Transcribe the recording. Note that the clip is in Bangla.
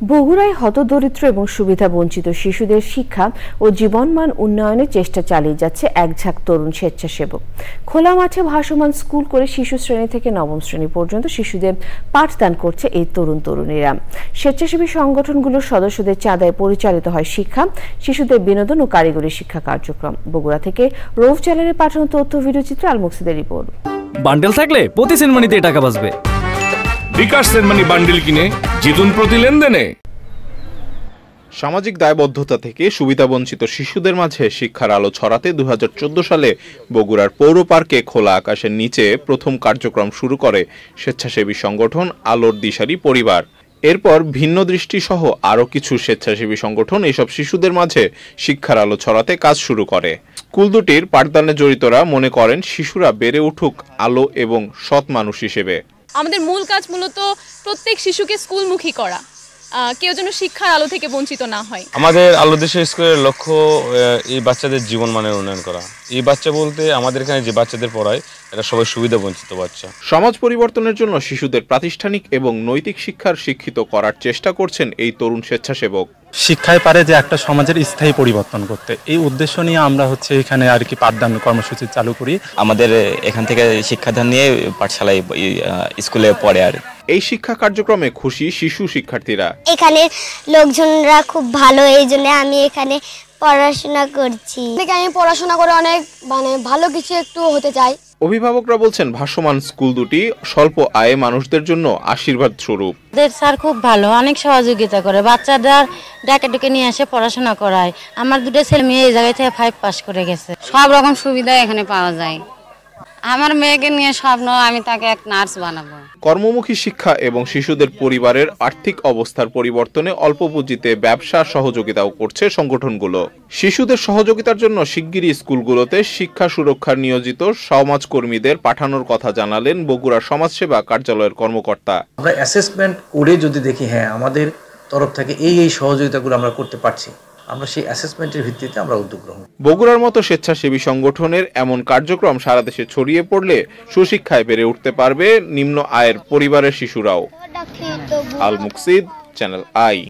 বগুড়ায় হতদরিদ্র এবং সুবিধা বঞ্চিত শিশুদের শিক্ষা ও জীবনমান উন্নয়নের চেষ্টা চালিয়ে যাচ্ছে এক ঝাঁক তরুণ স্বেচ্ছাসেবক। খোলা মাঠে ভাসমান স্কুল করে শিশু শ্রেণী থেকে নবম শ্রেণী পর্যন্ত শিশুদের পাঠদান করছে এই তরুণীরা। স্বেচ্ছাসেবী সংগঠনগুলোর সদস্যদের চাঁদায় পরিচালিত হয় শিক্ষা, শিশুদের বিনোদন ও কারিগরি শিক্ষা কার্যক্রম। বগুড়া থেকে রৌফ চ্যানেলের পাঠানো তথ্য ভিডিওচিত্র আল মুকসিদের রিপোর্ট। বান্ডেল থাকলে প্রতি সেনমানিতে টাকা বাঁচবে। বিকাশ সেনমানি বান্ডেল কিনে জিতুন প্রতি লেনদেনে। সামাজিক দায়বদ্ধতা থেকে সুবিধাবঞ্চিত শিশুদের মাঝে শিক্ষার আলো ছড়াতে 2014 সালে বগুড়ার পৌর পার্কে খোলা আকাশের নিচে প্রথম কার্যক্রম শুরু করে স্বেচ্ছাসেবী সংগঠন আলোর দিশারি পরিবার। এরপর ভিন্ন দৃষ্টি সহ আরও কিছু স্বেচ্ছাসেবী সংগঠন এসব শিশুদের মাঝে শিক্ষার আলো ছড়াতে কাজ শুরু করে। স্কুল দুটির পাঠদানে জড়িতরা মনে করেন শিশুরা বেড়ে উঠুক আলো এবং সৎ মানুষ হিসেবে। আমাদের মূল কাজ মূলত প্রত্যেক শিশুকে স্কুলমুখী করা, কেউ যেন শিক্ষার আলো থেকে বঞ্চিত না হয়। আমাদের আলো দেশের স্কুলের লক্ষ্য এই বাচ্চাদের জীবন মানের উন্নয়ন করা। এই বাচ্চা বলতে আমাদের এখানে যে বাচ্চাদের পড়ায় এরা সবাই সুবিধা বঞ্চিত বাচ্চা। সমাজ পরিবর্তনের জন্য শিশুদের প্রাতিষ্ঠানিক এবং নৈতিক শিক্ষার শিক্ষিত করার চেষ্টা করছেন এই তরুণ স্বেচ্ছাসেবক। শিক্ষায় পারে যে একটা সমাজের স্থায়ী পরিবর্তন করতে, এই উদ্দেশ্য নিয়ে আমরা এখানে আর কি পাঠদান কর্মসূচি চালু করি। আমাদের এখান থেকে শিক্ষাদান নিয়ে পাঠশালায় স্কুলে পড়ে। আর এই শিক্ষা কার্যক্রমে খুশি শিশু শিক্ষার্থীরা। এখানে লোকজনরা খুব ভালো, এই জন্য আমি এখানে পড়াশোনা করছি। আমি পড়াশোনা করে অনেক ভালো কিছু একটু হতে চাই। অভিভাবকরা বলছেন ভাসমান স্কুল দুটি স্বল্প আয়ে মানুষদের জন্য আশীর্বাদ স্বরূপ। স্যার খুব ভালো, অনেক সহযোগিতা করে, বাচ্চাদের ডাকে নিয়ে এসে পড়াশোনা করায়। আমার দুটো ছেলে মেয়ে এই জায়গায় থেকে 5 পাস করে গেছে। সব রকম সুবিধা এখানে পাওয়া যায়। আমার মেয়েকে নিয়ে স্বপ্ন আমি তাকে এক নার্স বানাবো। কর্মমুখী শিক্ষা এবং শিশুদের পরিবারের আর্থিক অবস্থার পরিবর্তনে অল্প পুঁজিতে ব্যবসা সহযোগিতাও করছে সংগঠনগুলো। শিশুদের সহযোগিতার জন্য শিগগিরই স্কুলগুলোতে শিক্ষা সুরক্ষার নিয়োজিত সমাজকর্মীদের পাঠানোর কথা জানালেন বগুড়া সমাজসেবা কার্যালয়ের কর্মকর্তা। আমরা অ্যাসেসমেন্ট করে যদি দেখি হ্যাঁ আমাদের তরফ থেকে এই সহযোগিতাগুলো আমরা করতে পারছি, আমরা সেই অ্যাসেসমেন্টের ভিত্তিতে আমরা উদ্যোগ গ্রহণ। বগুড়ার মতো স্বেচ্ছাসেবী সংগঠনের এমন কার্যক্রম সারা দেশে ছড়িয়ে পড়লে সুশিক্ষায় বেড়ে উঠতে পারবে নিম্ন আয়ের পরিবারের শিশুরাও। আল মুকসিদ, চ্যানেল আই।